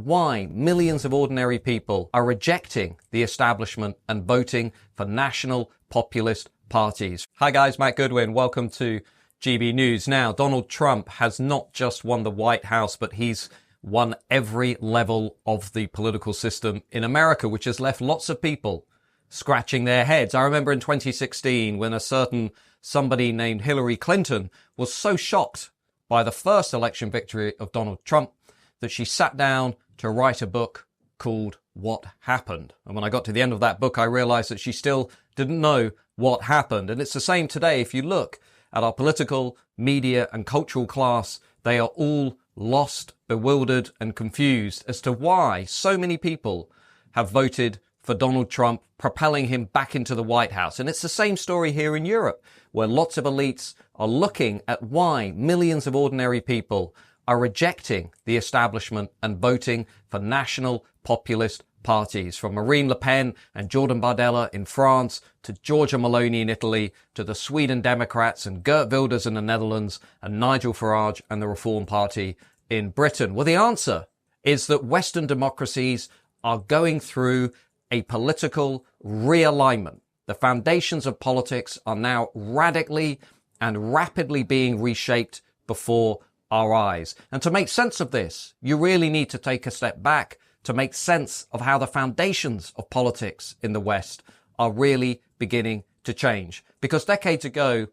why millions of ordinary people are rejecting the establishment and voting for national populist parties. Hi guys, Matt Goodwin. Welcome to GB News. Now, Donald Trump has not just won the White House, but he's won every level of the political system in America, which has left lots of people scratching their heads. I remember in 2016 when a certain somebody named Hillary Clinton was so shocked by the first election victory of Donald Trump that she sat down to write a book called What Happened. And when I got to the end of that book, I realized that she still didn't know what happened. And it's the same today. If you look at our political, media and cultural class, they are all lost, bewildered and confused as to why so many people have voted for Donald Trump, propelling him back into the White House. And it's the same story here in Europe, where lots of elites are looking at why millions of ordinary people are rejecting the establishment and voting for national populist parties, from Marine Le Pen and Jordan Bardella in France to Giorgia Meloni in Italy to the Sweden Democrats and Geert Wilders in the Netherlands and Nigel Farage and the Reform Party in Britain. Well, the answer is that Western democracies are going through a political realignment. The foundations of politics are now radically and rapidly being reshaped before our eyes. And to make sense of this, you really need to take a step back to make sense of how the foundations of politics in the West are really beginning to change. Because decades ago,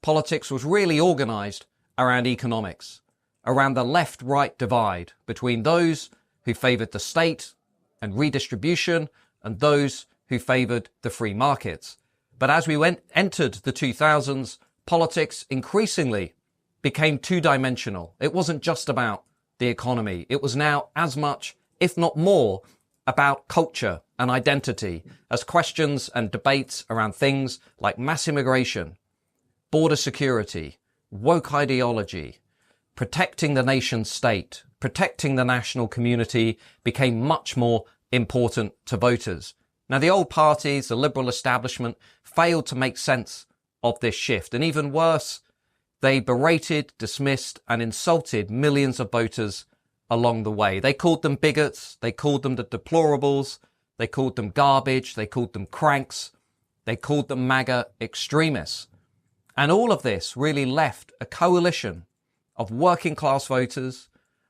politics was really organized around economics, around the left-right divide between those who favored the state and redistribution and those who favored the free markets. But as we entered the 2000s, politics increasingly became two-dimensional. It wasn't just about the economy. It was now as much, if not more, about culture and identity, as questions and debates around things like mass immigration, border security, woke ideology, protecting the nation state, protecting the national community became much more important to voters. Now, the old parties, the liberal establishment, failed to make sense of this shift. And even worse, they berated, dismissed and insulted millions of voters along the way. They called them bigots. They called them the deplorables. They called them garbage. They called them cranks. They called them MAGA extremists. And all of this really left a coalition of working class voters,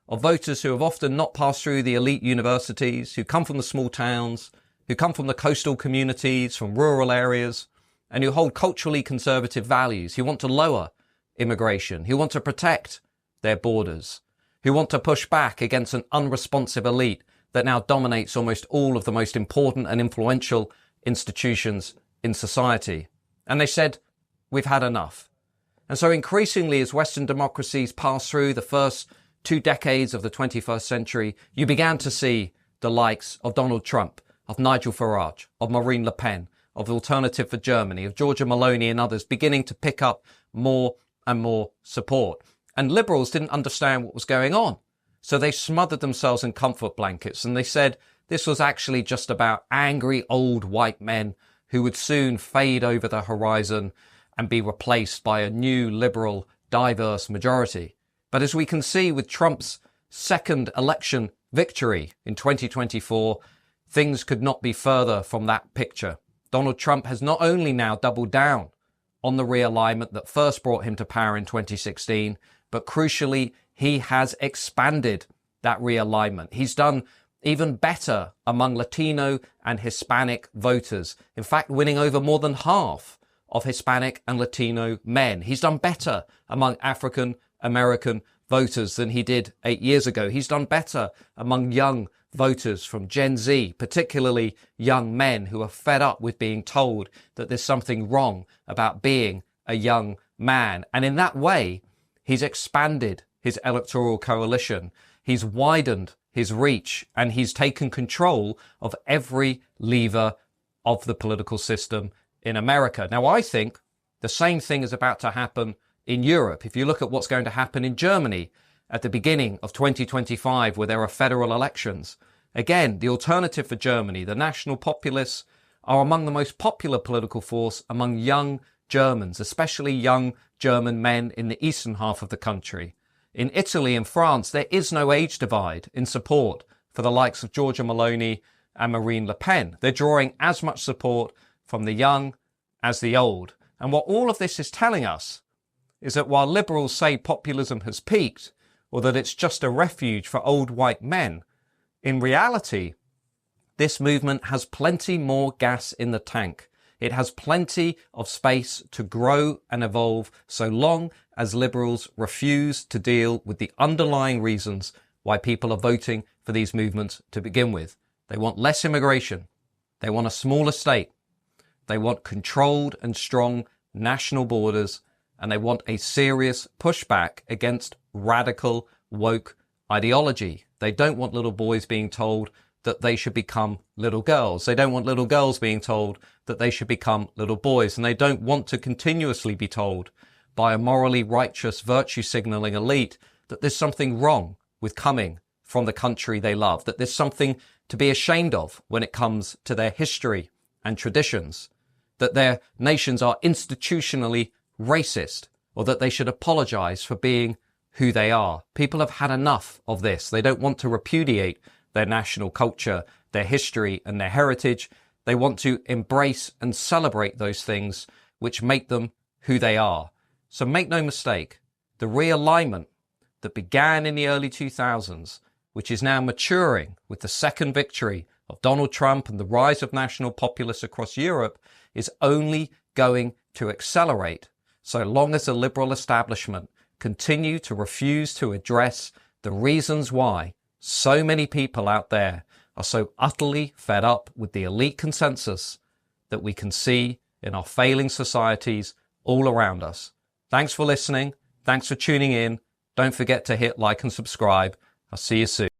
of voters who have often not passed through the elite universities, who come from the small towns, who come from the coastal communities, from rural areas, and who hold culturally conservative values, who want to lower immigration, who want to protect their borders, who want to push back against an unresponsive elite that now dominates almost all of the most important and influential institutions in society. And they said, we've had enough. And so increasingly, as Western democracies passed through the first 2 decades of the 21st century, you began to see the likes of Donald Trump, of Nigel Farage, of Marine Le Pen, of Alternative for Germany, of Giorgia Meloni and others beginning to pick up more and more support. And liberals didn't understand what was going on. So they smothered themselves in comfort blankets and they said this was actually just about angry old white men who would soon fade over the horizon and be replaced by a new liberal, diverse majority. But as we can see with Trump's second election victory in 2024, things could not be further from that picture. Donald Trump has not only now doubled down on the realignment that first brought him to power in 2016, but crucially, he has expanded that realignment. He's done even better among Latino and Hispanic voters. In fact, winning over more than half of Hispanic and Latino men. He's done better among African American voters than he did 8 years ago. He's done better among young voters from Gen Z, particularly young men who are fed up with being told that there's something wrong about being a young man. And in that way, he's expanded his electoral coalition. He's widened his reach and he's taken control of every lever of the political system in America. Now, I think the same thing is about to happen in Europe. If you look at what's going to happen in Germany at the beginning of 2025, where there are federal elections, again, the Alternative for Germany, the national populists, are among the most popular political force among young Germans, especially young German men in the eastern half of the country. In Italy and France, there is no age divide in support for the likes of Giorgia Meloni and Marine Le Pen. They're drawing as much support from the young as the old. And what all of this is telling us is that while liberals say populism has peaked, or that it's just a refuge for old white men, in reality, this movement has plenty more gas in the tank. It has plenty of space to grow and evolve so long as liberals refuse to deal with the underlying reasons why people are voting for these movements to begin with. They want less immigration. They want a smaller state. They want controlled and strong national borders. And they want a serious pushback against radical woke ideology. They don't want little boys being told that they should become little girls. They don't want little girls being told that they should become little boys. And they don't want to continuously be told by a morally righteous, virtue signaling elite that there's something wrong with coming from the country they love, that there's something to be ashamed of when it comes to their history and traditions, that their nations are institutionally racist, or that they should apologize for being who they are. People have had enough of this. They don't want to repudiate their national culture, their history, and their heritage. They want to embrace and celebrate those things which make them who they are. So make no mistake, the realignment that began in the early 2000s, which is now maturing with the second victory of Donald Trump and the rise of national populists across Europe, is only going to accelerate so long as the liberal establishment continue to refuse to address the reasons why so many people out there are so utterly fed up with the elite consensus that we can see in our failing societies all around us. Thanks for listening. Thanks for tuning in. Don't forget to hit like and subscribe. I'll see you soon.